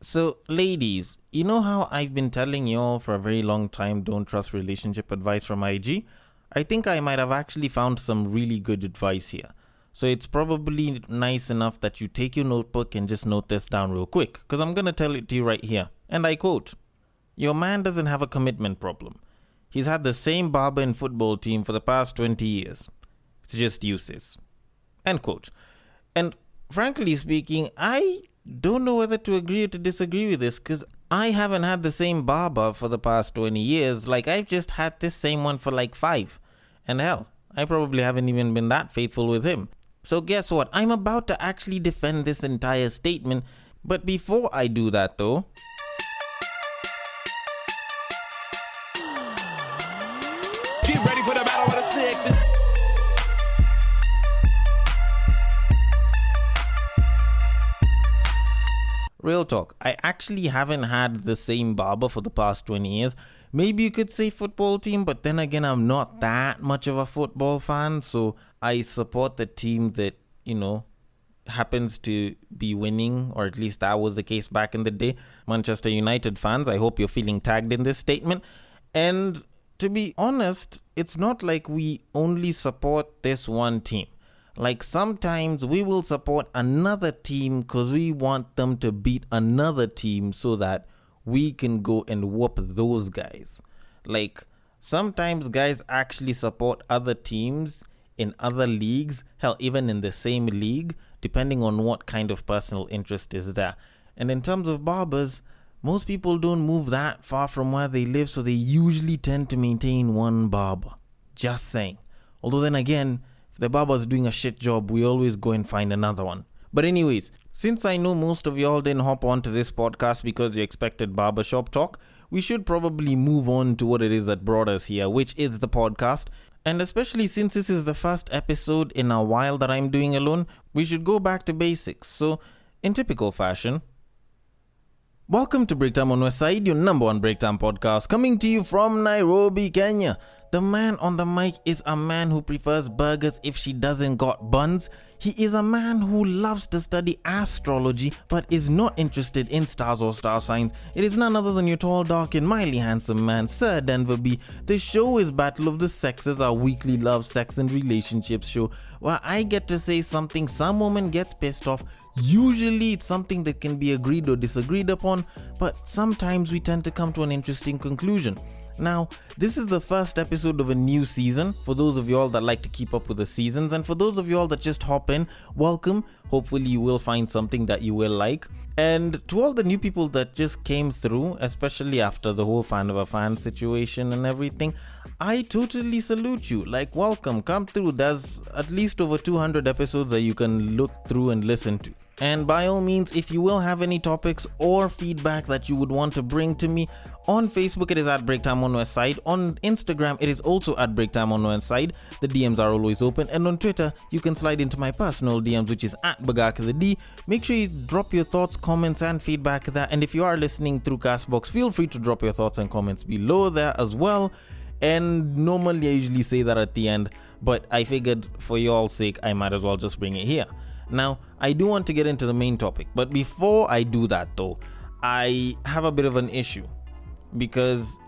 So, ladies, you know how I've been telling you all for a very long time don't trust relationship advice from IG? I think I might have actually found some really good advice here. So, it's probably nice enough that you take your notebook and just note this down real quick, because I'm going to tell it to you right here. And I quote, "Your man doesn't have a commitment problem. He's had the same barber and football team for the past 20 years. It's just useless." End quote. And frankly speaking, I don't know whether to agree or to disagree with this, because I haven't had the same barber for the past 20 years. Like, I've just had this same one for like 5. And hell, I probably haven't even been that faithful with him. So guess what? I'm about to actually defend this entire statement. But before I do that though, get ready for the battle of the sexes. real talk, I actually haven't had the same barber for the past 20 years. Maybe you could say football team, but then again, I'm not that much of a football fan, so I support the team that, happens to be winning, or at least that was the case back in the day. Manchester United fans, I hope you're feeling tagged in this statement. And to be honest, it's not like we only support this one team. Like, sometimes we will support another team because we want them to beat another team so that we can go and whoop those guys. Like, sometimes guys actually support other teams in other leagues, hell, even in the same league, depending on what kind of personal interest is there. And in terms of barbers, most people don't move that far from where they live, so they usually tend to maintain one barber. Just saying. Although then again, if the barber's doing a shit job, we always go and find another one. But anyways, since I know most of y'all didn't hop onto this podcast because you expected barbershop talk, we should probably move on to what it is that brought us here, which is the podcast. And especially since this is the first episode in a while that I'm doing alone, we should go back to basics. So, in typical fashion, welcome to Breaktime on Westside, your number one breaktime podcast, coming to you from Nairobi, Kenya. The man on the mic is a man who prefers burgers if she doesn't got buns. He is a man who loves to study astrology but is not interested in stars or star signs. It is none other than your tall, dark and mildly handsome man, Sir Denver B. The show is Battle of the Sexes, our weekly love, sex and relationships show, where I get to say something some woman gets pissed off. Usually it's something that can be agreed or disagreed upon, but sometimes we tend to come to an interesting conclusion. Now, this is the first episode of a new season. For those of y'all that like to keep up with the seasons, and for those of y'all that just hop in, welcome. Hopefully you will find something that you will like. And to all the new people that just came through, especially after the whole fan of a fan situation and everything, I totally salute you. Like, welcome, come through. There's at least over 200 episodes that you can look through and listen to. And by all means, if you will have any topics or feedback that you would want to bring to me, on Facebook it is at Breaktime on Westside. On Instagram it is also at Breaktime on Westside. The DMs are always open. And on Twitter you can slide into my personal DMs, which is at BagakaTheD. Make sure you drop your thoughts, comments and feedback there. And if you are listening through Castbox, feel free to drop your thoughts and comments below there as well. And normally I usually say that at the end, but I figured for y'all's sake I might as well just bring it here. Now, I do want to get into the main topic, but before I do that though, I have a bit of an issue. Because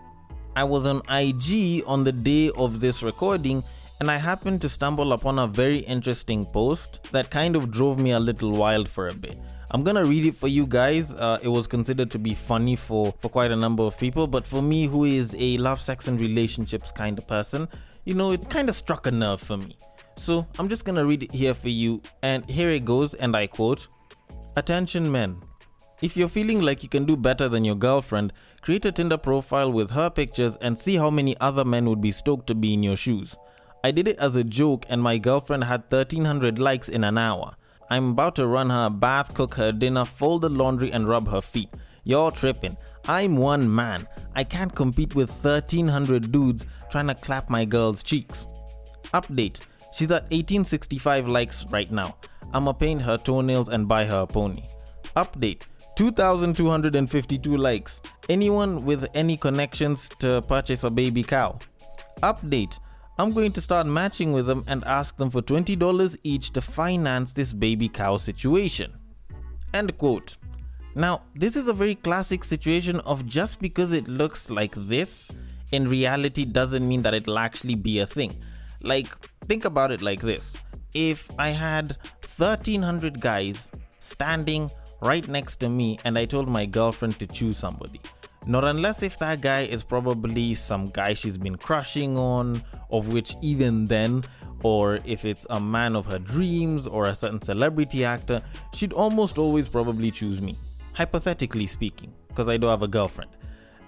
I was on IG on the day of this recording and I happened to stumble upon a very interesting post that kind of drove me a little wild for a bit. I'm gonna read it for you guys. It was considered to be funny for quite a number of people, but for me, who is a love, sex and relationships kind of person, it kind of struck a nerve for me. So I'm just gonna read it here for you, and here it goes, and I quote, "Attention men. If you're feeling like you can do better than your girlfriend, create a Tinder profile with her pictures and see how many other men would be stoked to be in your shoes. I did it as a joke and my girlfriend had 1,300 likes in an hour. I'm about to run her a bath, cook her dinner, fold the laundry and rub her feet. You're tripping. I'm one man. I can't compete with 1,300 dudes trying to clap my girl's cheeks. Update. She's at 1865 likes right now. I'ma paint her toenails and buy her a pony. Update. 2,252 likes. Anyone with any connections to purchase a baby cow? Update. I'm going to start matching with them and ask them for $20 each to finance this baby cow situation." End quote. Now, this is a very classic situation of just because it looks like this, in reality doesn't mean that it'll actually be a thing. Like, think about it like this. If I had 1,300 guys standing right next to me and I told my girlfriend to choose somebody, not unless if that guy is probably some guy she's been crushing on, of which even then, or if it's a man of her dreams or a certain celebrity actor, she'd almost always probably choose me, hypothetically speaking, because I do have a girlfriend.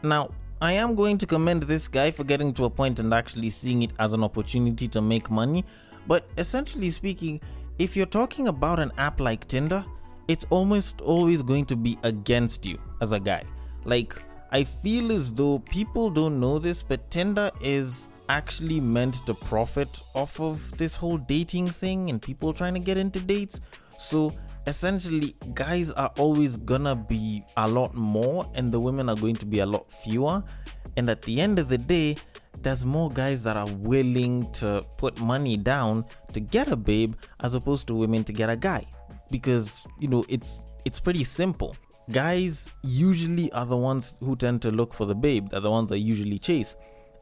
Now, I am going to commend this guy for getting to a point and actually seeing it as an opportunity to make money, but essentially speaking, if you're talking about an app like Tinder, it's almost always going to be against you as a guy. Like, I feel as though people don't know this, but Tinder is actually meant to profit off of this whole dating thing and people trying to get into dates. So essentially, guys are always gonna be a lot more and the women are going to be a lot fewer. And at the end of the day, there's more guys that are willing to put money down to get a babe as opposed to women to get a guy. Because, you know, it's pretty simple. Guys usually are the ones who tend to look for the babe. They're the ones that usually chase.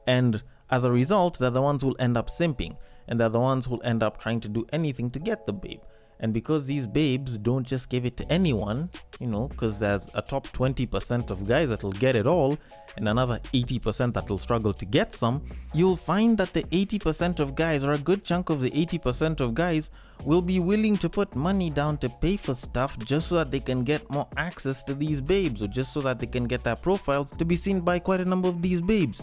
And as a result, they're the ones who'll end up simping. And they're the ones who'll end up trying to do anything to get the babe. And because these babes don't just give it to anyone, you know, because there's a top 20% of guys that'll get it all and another 80% that'll struggle to get some, you'll find that the 80% of guys, or a good chunk of the 80% of guys, will be willing to put money down to pay for stuff just so that they can get more access to these babes, or just so that they can get their profiles to be seen by quite a number of these babes.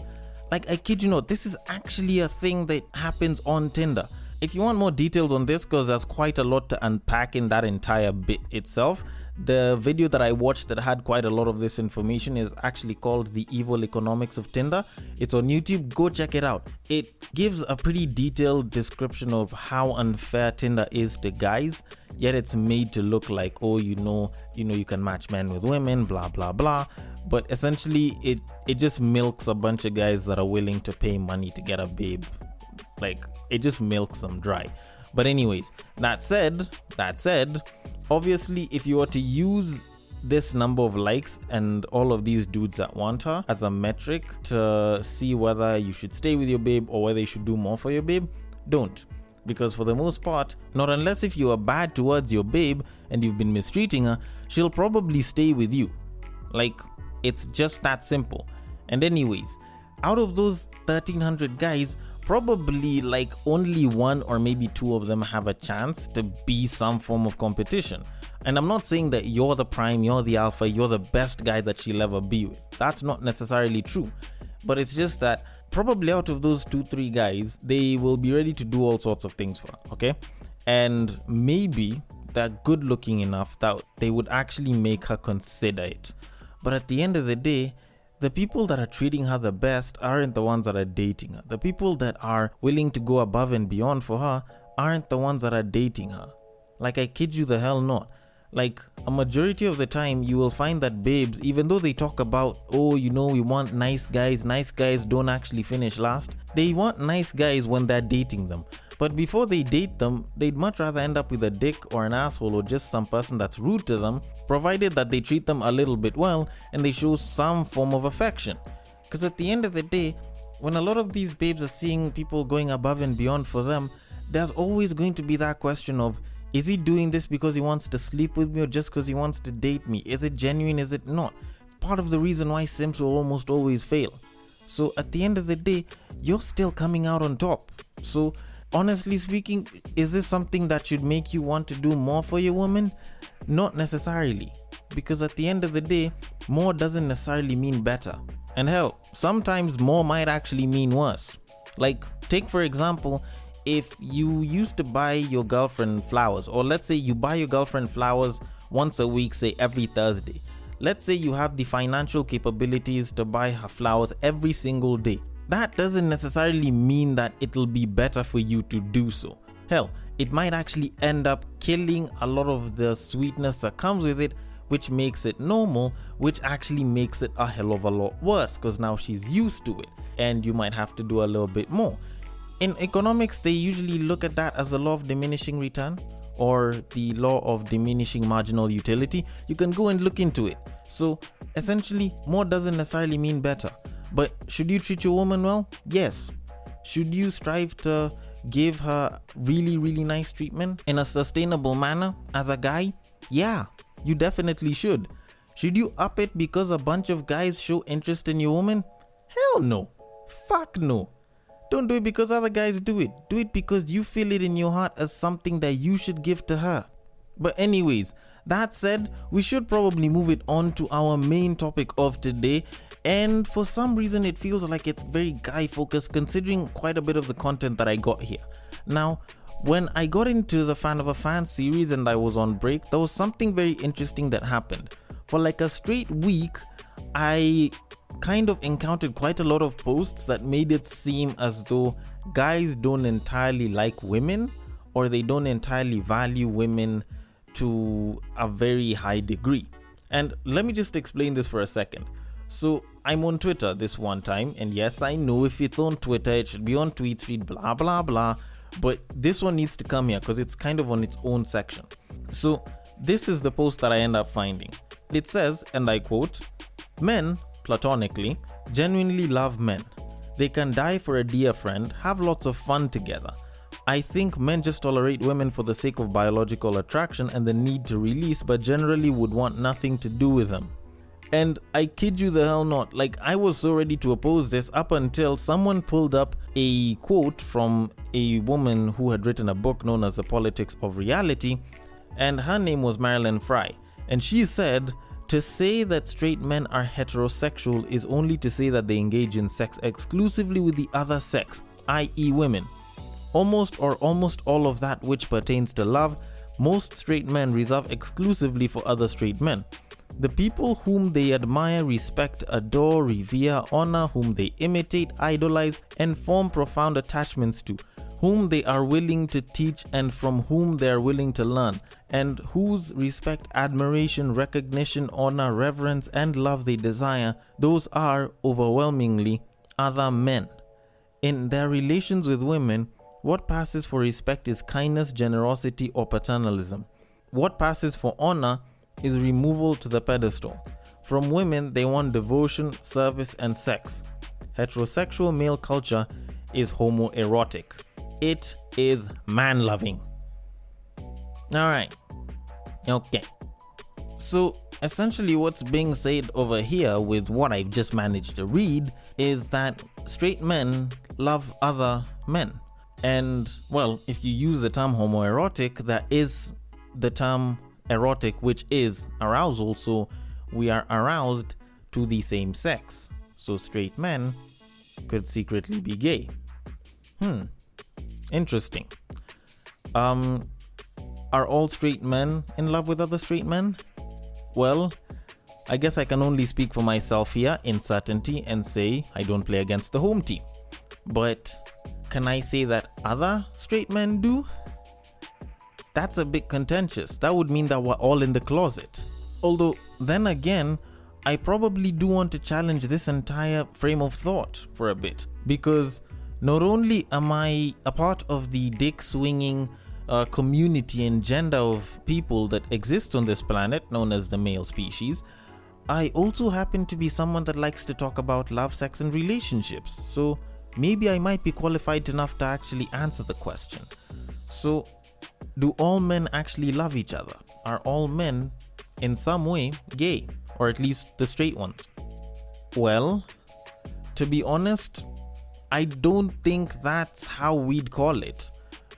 Like, I kid you not, this is actually a thing that happens on Tinder. If you want more details on this, because there's quite a lot to unpack in that entire bit itself, the video that I watched that had quite a lot of this information is actually called The Evil Economics of Tinder. It's on YouTube. Go check it out. It gives a pretty detailed description of how unfair Tinder is to guys, yet it's made to look like, oh, you know, you can match men with women, blah, blah, blah. But essentially, it just milks a bunch of guys that are willing to pay money to get a babe. Like, it just milks them dry. But anyways, that said, obviously, if you were to use this number of likes and all of these dudes that want her as a metric to see whether you should stay with your babe or whether you should do more for your babe, don't. Because for the most part, not unless if you are bad towards your babe and you've been mistreating her, she'll probably stay with you. Like, it's just that simple. And anyways, out of those 1,300 guys, probably like only one or maybe two of them have a chance to be some form of competition. And I'm not saying that you're the prime, you're the alpha, you're the best guy that she'll ever be with. That's not necessarily true. But it's just that probably out of those 2-3 guys, they will be ready to do all sorts of things for her, okay? And maybe they're good looking enough that they would actually make her consider it. But at the end of the day, the people that are treating her the best aren't the ones that are dating her. The people that are willing to go above and beyond for her aren't the ones that are dating her. Like, I kid you the hell not. Like, a majority of the time, you will find that babes, even though they talk about, oh, you know, we want nice guys don't actually finish last. They want nice guys when they're dating them. But before they date them, they'd much rather end up with a dick or an asshole or just some person that's rude to them, provided that they treat them a little bit well and they show some form of affection. Because at the end of the day, when a lot of these babes are seeing people going above and beyond for them, there's always going to be that question of, is he doing this because he wants to sleep with me or just because he wants to date me? Is it genuine? Is it not? Part of the reason why simps will almost always fail. So at the end of the day, you're still coming out on top. So honestly speaking, is this something that should make you want to do more for your woman? Not necessarily. Because at the end of the day, more doesn't necessarily mean better. And hell, sometimes more might actually mean worse. Like, take for example, if you used to buy your girlfriend flowers, or let's say you buy your girlfriend flowers once a week, say every Thursday. Let's say you have the financial capabilities to buy her flowers every single day. That doesn't necessarily mean that it'll be better for you to do so. Hell, it might actually end up killing a lot of the sweetness that comes with it, which makes it normal, which actually makes it a hell of a lot worse because now she's used to it and you might have to do a little bit more. In economics, they usually look at that as a law of diminishing return, or the law of diminishing marginal utility, you can go and look into it. So essentially, more doesn't necessarily mean better. But should you treat your woman well? Yes. Should you strive to give her really, really nice treatment in a sustainable manner as a guy? Yeah, you definitely should. Should you up it because a bunch of guys show interest in your woman? Hell no. Fuck no. Don't do it because other guys do it. Do it because you feel it in your heart as something that you should give to her. But anyways, that said, we should probably move it on to our main topic of today. And for some reason, it feels like it's very guy focused considering quite a bit of the content that I got here. Now, when I got into the Fan of a Fan series and I was on break, there was something very interesting that happened. For like a straight week, I kind of encountered quite a lot of posts that made it seem as though guys don't entirely like women, or they don't entirely value women to a very high degree. And let me just explain this for a second. So I'm on Twitter this one time, and yes, I know if it's on Twitter, it should be on tweet feed, blah, blah, blah. But this one needs to come here because it's kind of on its own section. So this is the post that I end up finding. It says, and I quote, "Men, platonically, genuinely love men. They can die for a dear friend, have lots of fun together. I think men just tolerate women for the sake of biological attraction and the need to release, but generally would want nothing to do with them." And I kid you the hell not, like I was so ready to oppose this up until someone pulled up a quote from a woman who had written a book known as The Politics of Reality, and her name was Marilyn Fry. And she said, "To say that straight men are heterosexual is only to say that they engage in sex exclusively with the other sex, i.e. women. Almost all of that which pertains to love, most straight men reserve exclusively for other straight men. The people whom they admire, respect, adore, revere, honor, whom they imitate, idolize, and form profound attachments to, whom they are willing to teach and from whom they are willing to learn, and whose respect, admiration, recognition, honor, reverence, and love they desire, those are, overwhelmingly, other men. In their relations with women, what passes for respect is kindness, generosity, or paternalism. What passes for honor is removal to the pedestal. From women, they want devotion, service, and sex. Heterosexual male culture is homoerotic. It is man-loving." Alright. Okay. So, essentially what's being said over here with what I've just managed to read is that straight men love other men. And, well, if you use the term homoerotic, that is the term erotic, which is arousal, so we are aroused to the same sex. So straight men could secretly be gay. Interesting. Are all straight men in love with other straight men? Well, I guess I can only speak for myself here in certainty and say I don't play against the home team. But can I say that other straight men do? That's a bit contentious. That would mean that we're all in the closet. Although, then again, I probably do want to challenge this entire frame of thought for a bit. Because not only am I a part of the dick-swinging community and gender of people that exist on this planet, known as the male species, I also happen to be someone that likes to talk about love, sex, and relationships. So maybe I might be qualified enough to actually answer the question. So, do all men actually love each other? Are all men, in some way, gay? Or at least the straight ones? Well, to be honest, I don't think that's how we'd call it.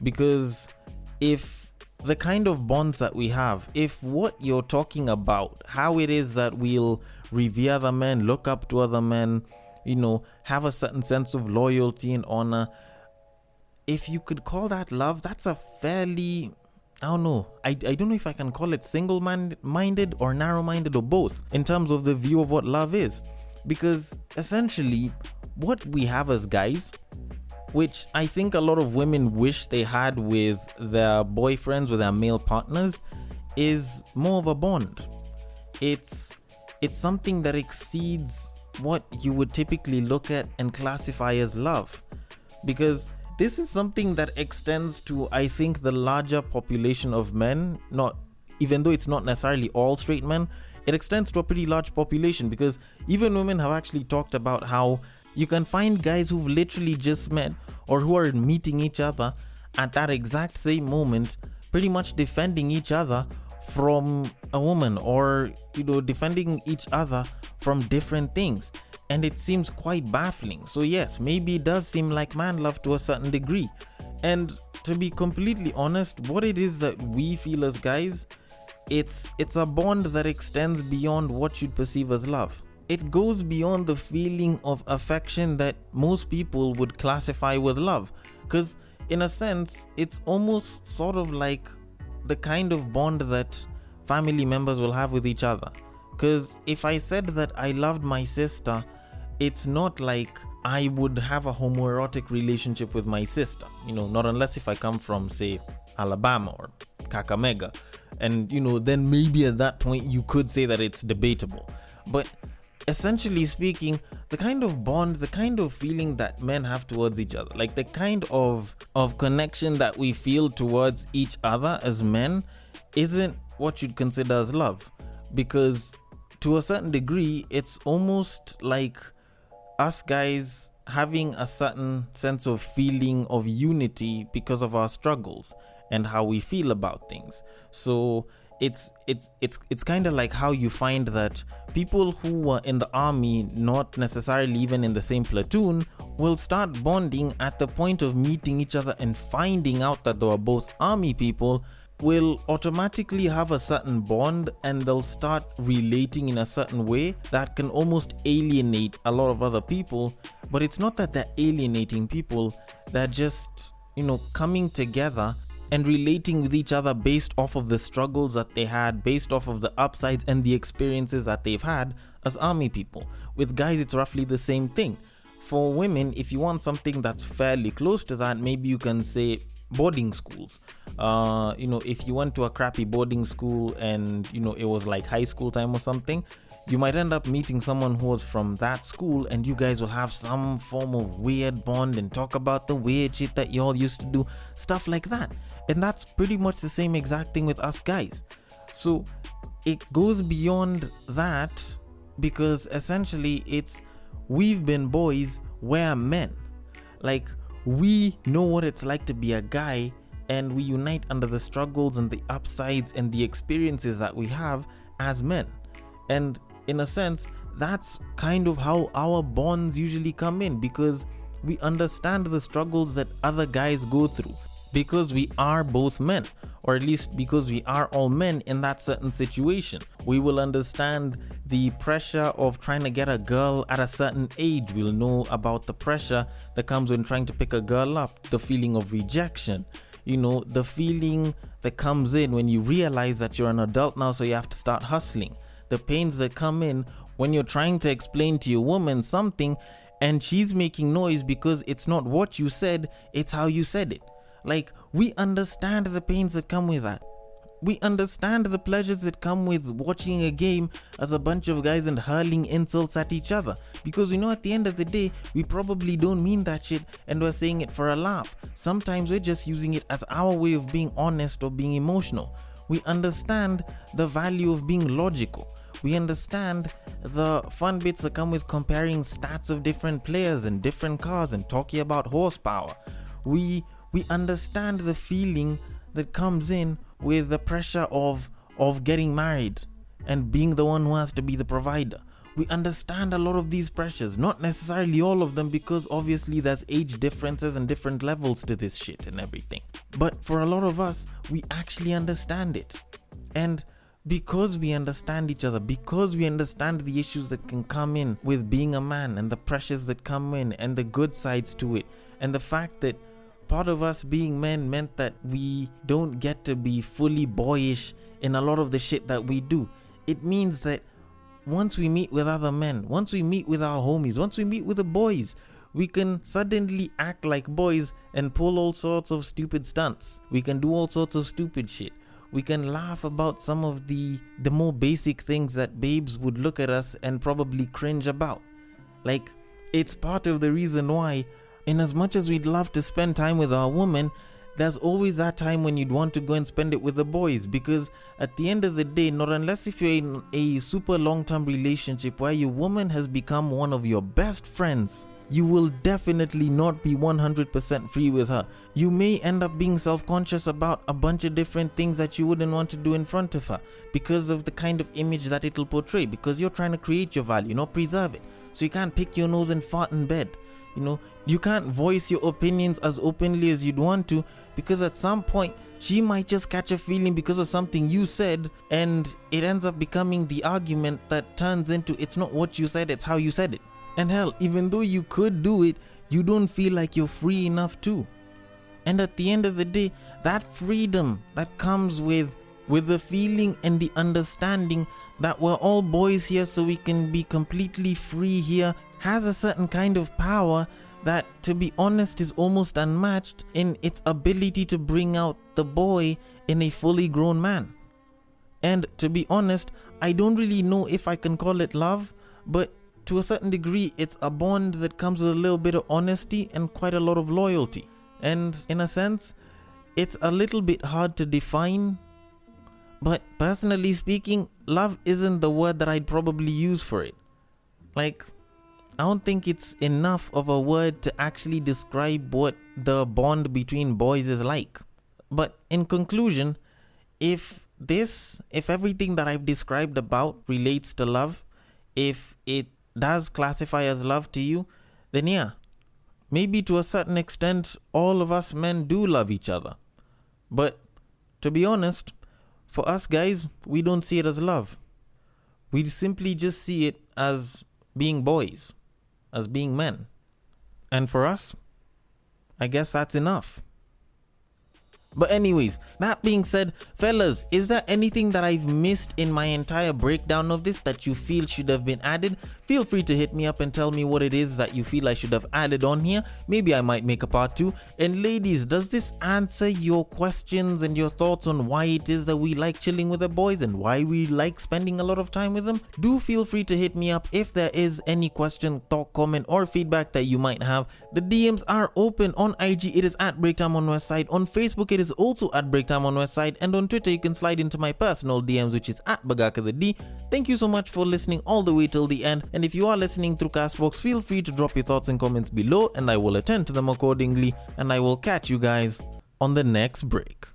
Because if the kind of bonds that we have, if what you're talking about, how it is that we'll revere other men, look up to other men, have a certain sense of loyalty and honor, if you could call that love, that's a fairly, I don't know if I can call it single-minded or narrow-minded or both in terms of the view of what love is. Because essentially, what we have as guys, which I think a lot of women wish they had with their boyfriends, with their male partners, is more of a bond. It's something that exceeds what you would typically look at and classify as love. Because this is something that extends to, I think, the larger population of men, not even though it's not necessarily all straight men, it extends to a pretty large population, because even women have actually talked about how you can find guys who've literally just met or who are meeting each other at that exact same moment, pretty much defending each other from a woman, or defending each other from different things. And it seems quite baffling. So yes, maybe it does seem like man love to a certain degree. And to be completely honest, what it is that we feel as guys, it's a bond that extends beyond what you'd perceive as love. It goes beyond the feeling of affection that most people would classify with love, because in a sense it's almost sort of like the kind of bond that family members will have with each other. Because if I said that I loved my sister, it's not like I would have a homoerotic relationship with my sister, not unless if I come from, say, Alabama or Kakamega, and then maybe at that point you could say that it's debatable. But essentially speaking, the kind of bond, the kind of feeling that men have towards each other, like the kind of connection that we feel towards each other as men, isn't what you'd consider as love. Because to a certain degree, it's almost like us guys having a certain sense of feeling of unity because of our struggles and how we feel about things. So it's kind of like how you find that people who were in the army, not necessarily even in the same platoon, will start bonding at the point of meeting each other and finding out that they were both army people, will automatically have a certain bond, and they'll start relating in a certain way that can almost alienate a lot of other people. But it's not that they're alienating people, they're just coming together and relating with each other based off of the struggles that they had, based off of the upsides and the experiences that they've had as army people. With guys, it's roughly the same thing. For women, if you want something that's fairly close to that, maybe you can say boarding schools. If you went to a crappy boarding school and it was like high school time or something, you might end up meeting someone who was from that school, and you guys will have some form of weird bond and talk about the weird shit that y'all used to do, stuff like that. And that's pretty much the same exact thing with us guys. So it goes beyond that, because essentially we've been boys, we're men. Like, we know what it's like to be a guy, and we unite under the struggles and the upsides and the experiences that we have as men. And in a sense, that's kind of how our bonds usually come in, because we understand the struggles that other guys go through, because we are both men, or at least because we are all men in that certain situation. We will understand the pressure of trying to get a girl at a certain age. We'll know about the pressure that comes when trying to pick a girl up, the feeling of rejection, the feeling that comes in when you realize that you're an adult now, so you have to start hustling, the pains that come in when you're trying to explain to your woman something and she's making noise because it's not what you said, it's how you said it. Like, we understand the pains that come with that. We understand the pleasures that come with watching a game as a bunch of guys and hurling insults at each other, because we know at the end of the day, we probably don't mean that shit and we're saying it for a laugh. Sometimes we're just using it as our way of being honest or being emotional. We understand the value of being logical. We understand the fun bits that come with comparing stats of different players and different cars and talking about horsepower. We understand the feeling that comes in with the pressure of getting married and being the one who has to be the provider. We understand a lot of these pressures, not necessarily all of them, because obviously there's age differences and different levels to this shit and everything. But for a lot of us, we actually understand it. And because we understand each other, because we understand the issues that can come in with being a man and the pressures that come in and the good sides to it, and the fact that part of us being men meant that we don't get to be fully boyish in a lot of the shit that we do. It means that once we meet with other men, once we meet with our homies, once we meet with the boys, we can suddenly act like boys and pull all sorts of stupid stunts. We can do all sorts of stupid shit. We can laugh about some of the more basic things that babes would look at us and probably cringe about. Like, it's part of the reason why In as much as we'd love to spend time with our woman, there's always that time when you'd want to go and spend it with the boys, because at the end of the day, not unless if you're in a super long-term relationship where your woman has become one of your best friends, you will definitely not be 100% free with her. You may end up being self-conscious about a bunch of different things that you wouldn't want to do in front of her because of the kind of image that it'll portray, because you're trying to create your value, not preserve it. So you can't pick your nose and fart in bed. You can't voice your opinions as openly as you'd want to, because at some point she might just catch a feeling because of something you said, and it ends up becoming the argument that turns into it's not what you said, it's how you said it. And hell, even though you could do it, you don't feel like you're free enough to. And at the end of the day, that freedom that comes with the feeling and the understanding that we're all boys here so we can be completely free here has a certain kind of power that, to be honest, is almost unmatched in its ability to bring out the boy in a fully grown man. And to be honest, I don't really know if I can call it love, but to a certain degree, it's a bond that comes with a little bit of honesty and quite a lot of loyalty. And in a sense, it's a little bit hard to define, but personally speaking, love isn't the word that I'd probably use for it. Like, I don't think it's enough of a word to actually describe what the bond between boys is like. But in conclusion, if everything that I've described about relates to love, if it does classify as love to you, then yeah, maybe to a certain extent, all of us men do love each other. But to be honest, for us guys, we don't see it as love. We simply just see it as being boys, as being men. And for us, I guess that's enough. But anyways, that being said, fellas, is there anything that I've missed in my entire breakdown of this that you feel should have been added? Feel free to hit me up and tell me what it is that you feel I should have added on here. Maybe I might make a part 2. And ladies, does this answer your questions and your thoughts on why it is that we like chilling with the boys and why we like spending a lot of time with them? Do feel free to hit me up if there is any question, thought, comment, or feedback that you might have. The DMs are open. On IG, it is at Breaktime on Westside. On Facebook, it is also at Breaktime on Westside. And on Twitter, you can slide into my personal DMs, which is at Bagaka the D. Thank you so much for listening all the way till the end. And if you are listening through Castbox, feel free to drop your thoughts and comments below, and I will attend to them accordingly. And I will catch you guys on the next break.